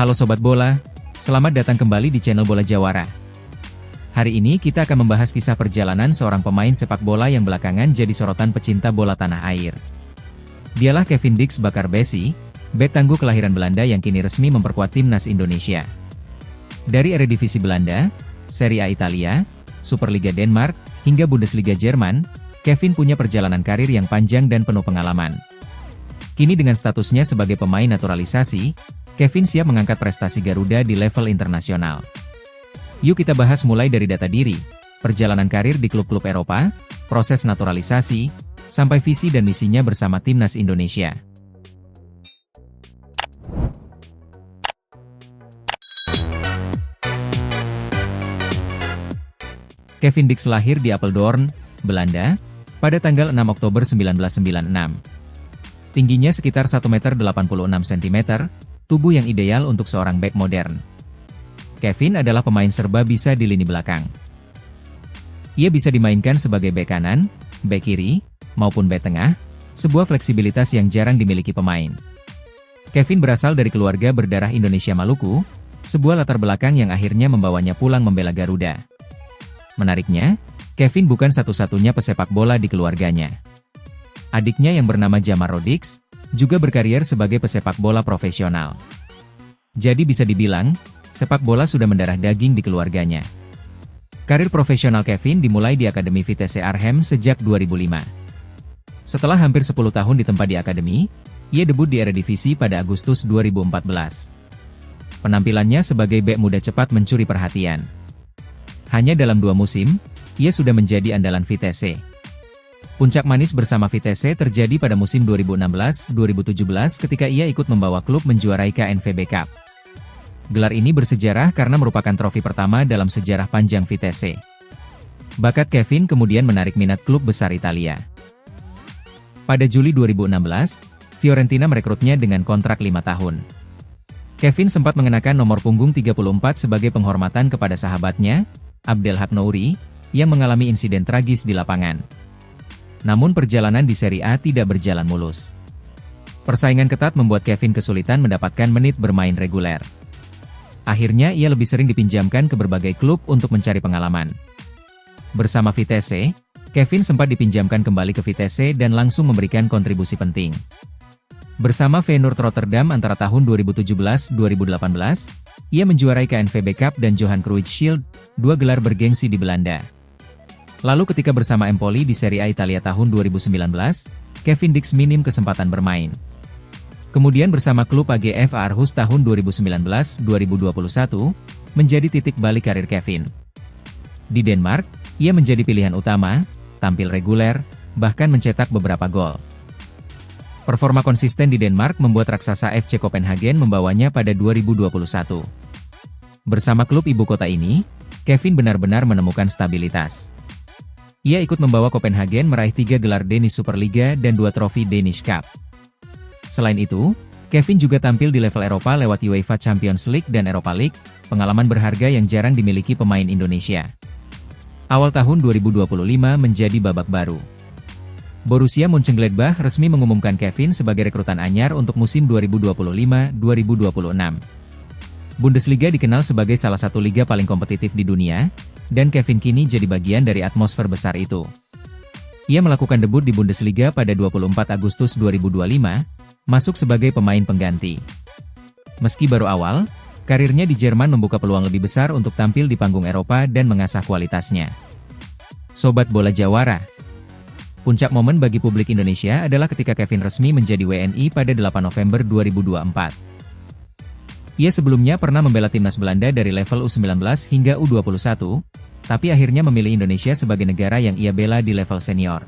Halo Sobat Bola, selamat datang kembali di channel Bola Jawara. Hari ini kita akan membahas kisah perjalanan seorang pemain sepak bola yang belakangan jadi sorotan pecinta bola tanah air. Dialah Kevin Dix Bakarbesi, bek tangguh kelahiran Belanda yang kini resmi memperkuat timnas Indonesia. Dari Eredivisie Belanda, Serie A Italia, Superliga Denmark, hingga Bundesliga Jerman, Kevin punya perjalanan karir yang panjang dan penuh pengalaman. Kini dengan statusnya sebagai pemain naturalisasi, Kevin siap mengangkat prestasi Garuda di level internasional. Yuk kita bahas mulai dari data diri, perjalanan karir di klub-klub Eropa, proses naturalisasi, sampai visi dan misinya bersama timnas Indonesia. Kevin Dix lahir di Apeldoorn, Belanda, pada tanggal 6 Oktober 1996. Tingginya sekitar 1,86 meter, tubuh yang ideal untuk seorang bek modern. Kevin adalah pemain serba bisa di lini belakang. Ia bisa dimainkan sebagai bek kanan, bek kiri, maupun bek tengah, sebuah fleksibilitas yang jarang dimiliki pemain. Kevin berasal dari keluarga berdarah Indonesia Maluku, sebuah latar belakang yang akhirnya membawanya pulang membela Garuda. Menariknya, Kevin bukan satu-satunya pesepak bola di keluarganya. Adiknya yang bernama Jamar Rodix, juga berkarier sebagai pesepak bola profesional. Jadi bisa dibilang, sepak bola sudah mendarah daging di keluarganya. Karir profesional Kevin dimulai di Akademi Vitesse Arnhem sejak 2005. Setelah hampir 10 tahun ditempa di akademi, ia debut di Eredivisie pada Agustus 2014. Penampilannya sebagai bek muda cepat mencuri perhatian. Hanya dalam 2 musim, ia sudah menjadi andalan Vitesse. Puncak manis bersama Vitesse terjadi pada musim 2016-2017 ketika ia ikut membawa klub menjuarai KNVB Cup. Gelar ini bersejarah karena merupakan trofi pertama dalam sejarah panjang Vitesse. Bakat Kevin kemudian menarik minat klub besar Italia. Pada Juli 2016, Fiorentina merekrutnya dengan kontrak 5 tahun. Kevin sempat mengenakan nomor punggung 34 sebagai penghormatan kepada sahabatnya, Abdelhak Nouri, yang mengalami insiden tragis di lapangan. Namun perjalanan di Serie A tidak berjalan mulus. Persaingan ketat membuat Kevin kesulitan mendapatkan menit bermain reguler. Akhirnya ia lebih sering dipinjamkan ke berbagai klub untuk mencari pengalaman. Bersama Vitesse, Kevin sempat dipinjamkan kembali ke Vitesse dan langsung memberikan kontribusi penting. Bersama Feyenoord Rotterdam antara tahun 2017-2018, ia menjuarai KNVB Cup dan Johan Cruijff Shield, 2 gelar bergengsi di Belanda. Lalu ketika bersama Empoli di Serie A Italia tahun 2019, Kevin Dix minim kesempatan bermain. Kemudian bersama klub AGF Aarhus tahun 2019-2021, menjadi titik balik karir Kevin. Di Denmark, ia menjadi pilihan utama, tampil reguler, bahkan mencetak beberapa gol. Performa konsisten di Denmark membuat raksasa FC Copenhagen membawanya pada 2021. Bersama klub ibu kota ini, Kevin benar-benar menemukan stabilitas. Ia ikut membawa Copenhagen meraih 3 gelar Danish Superliga dan 2 trofi Danish Cup. Selain itu, Kevin juga tampil di level Eropa lewat UEFA Champions League dan Europa League, pengalaman berharga yang jarang dimiliki pemain Indonesia. Awal tahun 2025 menjadi babak baru. Borussia Mönchengladbach resmi mengumumkan Kevin sebagai rekrutan anyar untuk musim 2025-2026. Bundesliga dikenal sebagai salah satu liga paling kompetitif di dunia, dan Kevin kini jadi bagian dari atmosfer besar itu. Ia melakukan debut di Bundesliga pada 24 Agustus 2025, masuk sebagai pemain pengganti. Meski baru awal, karirnya di Jerman membuka peluang lebih besar untuk tampil di panggung Eropa dan mengasah kualitasnya. Sobat Bola Jawara, puncak momen bagi publik Indonesia adalah ketika Kevin resmi menjadi WNI pada 8 November 2024. Ia sebelumnya pernah membela timnas Belanda dari level U19 hingga U21, tapi akhirnya memilih Indonesia sebagai negara yang ia bela di level senior.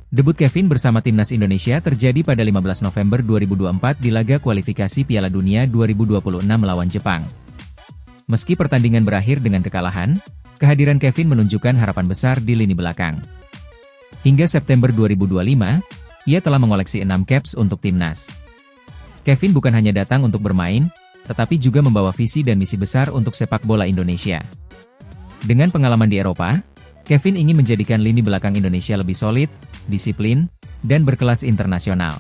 Debut Kevin bersama timnas Indonesia terjadi pada 15 November 2024 di laga kualifikasi Piala Dunia 2026 melawan Jepang. Meski pertandingan berakhir dengan kekalahan, kehadiran Kevin menunjukkan harapan besar di lini belakang. Hingga September 2025, ia telah mengoleksi 6 caps untuk timnas. Kevin bukan hanya datang untuk bermain, tetapi juga membawa visi dan misi besar untuk sepak bola Indonesia. Dengan pengalaman di Eropa, Kevin ingin menjadikan lini belakang Indonesia lebih solid, disiplin, dan berkelas internasional.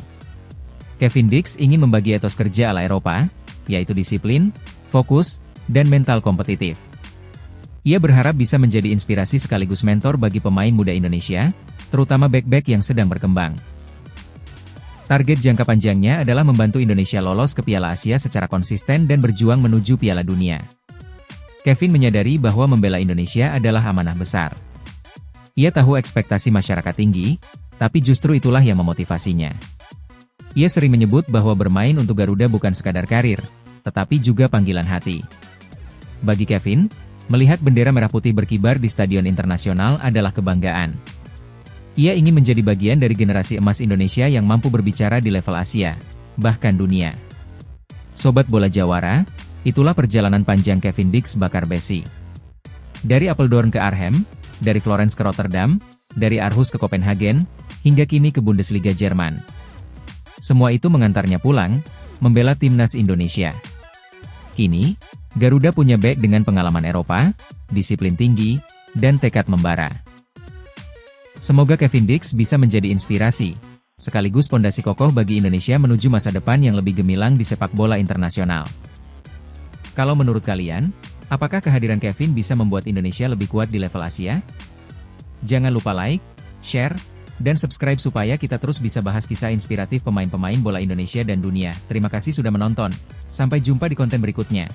Kevin Dix ingin membagi etos kerja ala Eropa, yaitu disiplin, fokus, dan mental kompetitif. Ia berharap bisa menjadi inspirasi sekaligus mentor bagi pemain muda Indonesia, terutama bek-bek yang sedang berkembang. Target jangka panjangnya adalah membantu Indonesia lolos ke Piala Asia secara konsisten dan berjuang menuju Piala Dunia. Kevin menyadari bahwa membela Indonesia adalah amanah besar. Ia tahu ekspektasi masyarakat tinggi, tapi justru itulah yang memotivasinya. Ia sering menyebut bahwa bermain untuk Garuda bukan sekadar karir, tetapi juga panggilan hati. Bagi Kevin, melihat bendera merah putih berkibar di stadion internasional adalah kebanggaan. Ia ingin menjadi bagian dari generasi emas Indonesia yang mampu berbicara di level Asia, bahkan dunia. Sobat Bola Jawara, itulah perjalanan panjang Kevin Dix Bakar Besi. Dari Apeldoorn ke Arnhem, dari Florence ke Rotterdam, dari Aarhus ke Copenhagen, hingga kini ke Bundesliga Jerman. Semua itu mengantarnya pulang, membela timnas Indonesia. Kini, Garuda punya bek dengan pengalaman Eropa, disiplin tinggi, dan tekad membara. Semoga Kevin Dix bisa menjadi inspirasi, sekaligus pondasi kokoh bagi Indonesia menuju masa depan yang lebih gemilang di sepak bola internasional. Kalau menurut kalian, apakah kehadiran Kevin bisa membuat Indonesia lebih kuat di level Asia? Jangan lupa like, share, dan subscribe supaya kita terus bisa bahas kisah inspiratif pemain-pemain bola Indonesia dan dunia. Terima kasih sudah menonton. Sampai jumpa di konten berikutnya.